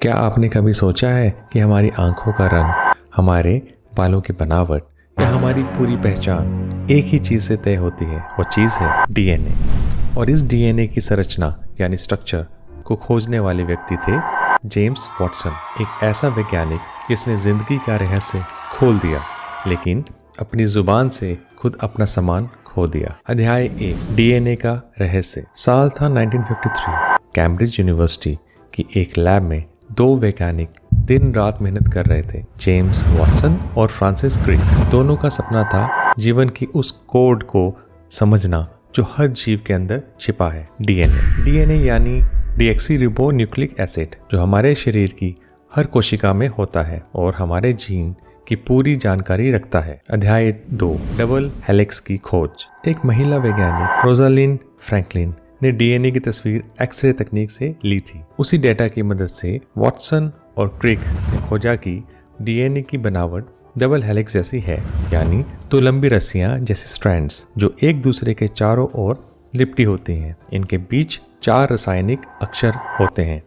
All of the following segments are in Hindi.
क्या आपने कभी सोचा है कि हमारी आंखों का रंग, हमारे बालों की बनावट या हमारी पूरी पहचान एक ही चीज़ से तय होती है? वो चीज़ है डीएनए। और इस डीएनए की संरचना यानी स्ट्रक्चर को खोजने वाले व्यक्ति थे जेम्स वॉटसन, एक ऐसा वैज्ञानिक जिसने जिंदगी का रहस्य खोल दिया लेकिन अपनी जुबान से खुद अपना सामान खो दिया। अध्याय 1, डीएनए का रहस्य। साल था 1953। कैम्ब्रिज यूनिवर्सिटी की एक लैब में दो वैज्ञानिक दिन रात मेहनत कर रहे थे, जेम्स वॉटसन और फ्रांसिस क्रिक। दोनों का सपना था जीवन की उस कोड को समझना जो हर जीव के अंदर छिपा है, डीएनए। डीएनए यानी डीऑक्सीरिबोन्यूक्लिक एसिड, जो हमारे शरीर की हर कोशिका में होता है और हमारे जीन की पूरी जानकारी रखता है। अध्याय 2, डबल हेलिक्स की खोज। एक महिला वैज्ञानिक रोजालिंड फ्रैंकलिन ने डीएनए की तस्वीर एक्सरे तकनीक से ली थी। उसी डेटा की मदद से वॉटसन और क्रिक ने खोजा कि डीएनए की बनावट डबल हेलिक्स जैसी है, यानी दो लंबी रस्सियां जैसे स्ट्रैंड्स जो एक दूसरे के चारों ओर लिपटी होती हैं। इनके बीच 4 रासायनिक अक्षर होते हैं,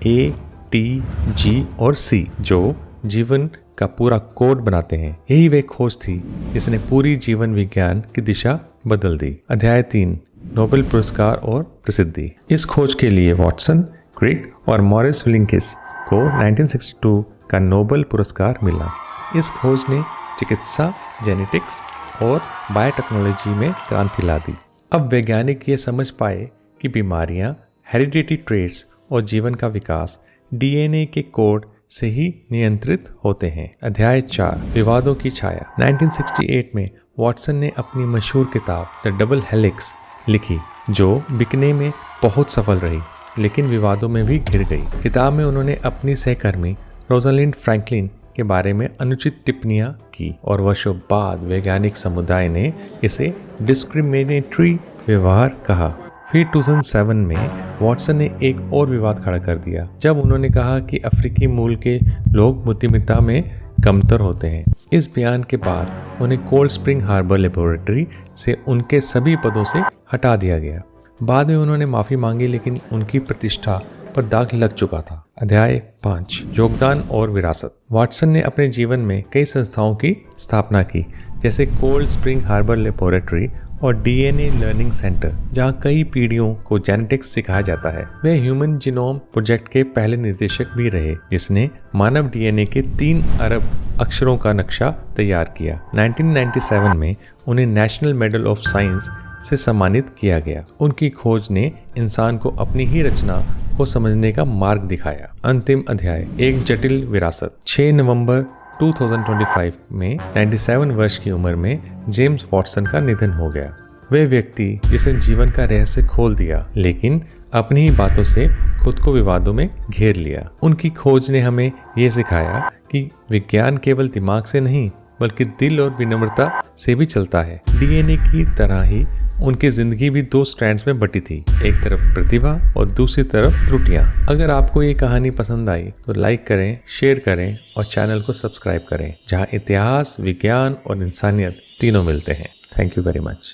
ए, टी, जी और सी, जो जीवन का पूरा कोड बनाते हैं। यही वह खोज थी जिसने पूरी जीवन विज्ञान की दिशा बदल दी। अध्याय 3, नोबेल पुरस्कार और प्रसिद्धि। इस खोज के लिए वॉटसन, क्रिक और मॉरिस विलिंकिस को 1962 का नोबेल पुरस्कार मिला। इस खोज ने चिकित्सा, जेनेटिक्स और बायोटेक्नोलॉजी में क्रांति ला दी। अब वैज्ञानिक ये समझ पाए कि बीमारियां, हेरिडिटी ट्रेट्स और जीवन का विकास डीएनए के कोड से ही नियंत्रित होते हैं। अध्याय 4, विवादों की छाया। 1968 में वॉटसन ने अपनी मशहूर किताब द डबल हेलिक्स लिखी, जो बिकने में बहुत सफल रही लेकिन विवादों में भी घिर गई। किताब में उन्होंने अपनी सहकर्मी रोजालिंड फ्रैंकलिन के बारे में अनुचित टिप्पणियां की और वर्षों बाद वैज्ञानिक समुदाय ने इसे डिस्क्रिमिनेटरी व्यवहार कहा। फिर 2007 में वॉटसन ने एक और विवाद खड़ा कर दिया जब उन्होंने कहा कि अफ्रीकी मूल के लोग बुद्धिमत्ता में कमतर होते हैं। इस बयान के बाद उन्हें कोल्ड स्प्रिंग हार्बर लेबोरेटरी से उनके सभी पदों से हटा दिया गया। बाद में उन्होंने माफी मांगी लेकिन उनकी प्रतिष्ठा पर दाग लग चुका था। अध्याय 5, योगदान और विरासत। वॉटसन ने अपने जीवन में कई संस्थाओं की स्थापना की, जैसे कोल्ड स्प्रिंग हार्बर लेबोरेटरी और डीएनए लर्निंग सेंटर, जहां कई पीढ़ियों को जेनेटिक्स सिखाया जाता है। वे ह्यूमन जीनोम प्रोजेक्ट के पहले निर्देशक भी रहे, जिसने मानव डीएनए के 3 अरब अक्षरों का नक्शा तैयार किया। 1997 में उन्हें नेशनल मेडल ऑफ साइंस से सम्मानित किया गया। उनकी खोज ने इंसान को अपनी ही रचना को समझने का मार्ग दिखाया। अंतिम अध्याय, एक जटिल विरासत। 6 नवंबर 2025 में 97 वर्ष की उम्र में जेम्स वॉटसन का निधन हो गया। वे व्यक्ति जिसने जीवन का रहस्य खोल दिया लेकिन अपनी ही बातों से खुद को विवादों में घेर लिया। उनकी खोज ने हमें ये सिखाया कि विज्ञान केवल दिमाग से नहीं बल्कि दिल और विनम्रता से भी चलता है। डीएनए की तरह ही उनकी जिंदगी भी 2 स्ट्रैंड्स में बटी थी, एक तरफ प्रतिभा और दूसरी तरफ त्रुटियां। अगर आपको ये कहानी पसंद आई तो लाइक करें, शेयर करें और चैनल को सब्सक्राइब करें, जहां इतिहास, विज्ञान और इंसानियत तीनों मिलते हैं। Thank you very much.